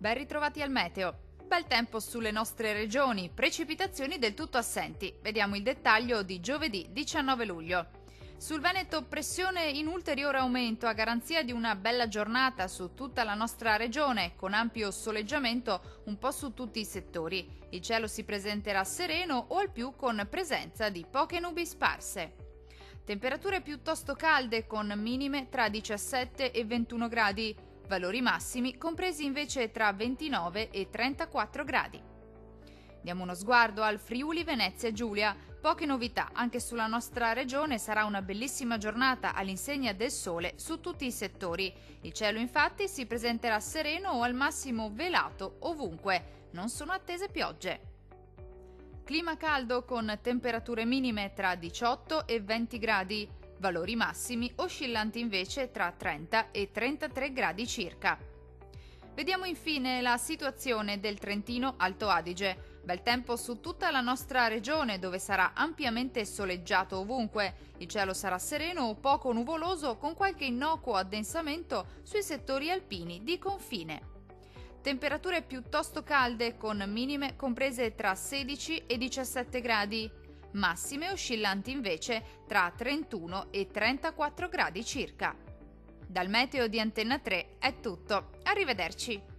Ben ritrovati al meteo. Bel tempo sulle nostre regioni, precipitazioni del tutto assenti. Vediamo il dettaglio di giovedì 19 luglio. Sul Veneto pressione in ulteriore aumento a garanzia di una bella giornata su tutta la nostra regione, con ampio soleggiamento un po' su tutti i settori. Il cielo si presenterà sereno o al più con presenza di poche nubi sparse. Temperature piuttosto calde con minime tra 17 e 21 gradi. Valori massimi compresi invece tra 29 e 34 gradi. Diamo uno sguardo al Friuli Venezia Giulia. Poche novità, anche sulla nostra regione sarà una bellissima giornata all'insegna del sole su tutti i settori. Il cielo infatti si presenterà sereno o al massimo velato ovunque, non sono attese piogge. Clima caldo con temperature minime tra 18 e 20 gradi. Valori massimi oscillanti invece tra 30 e 33 gradi circa. Vediamo infine la situazione del Trentino Alto Adige. Bel tempo su tutta la nostra regione dove sarà ampiamente soleggiato ovunque. Il cielo sarà sereno o poco nuvoloso con qualche innocuo addensamento sui settori alpini di confine. Temperature piuttosto calde con minime comprese tra 16 e 17 gradi. Massime oscillanti invece tra 31 e 34 gradi circa. Dal meteo di Antenna 3 è tutto, arrivederci!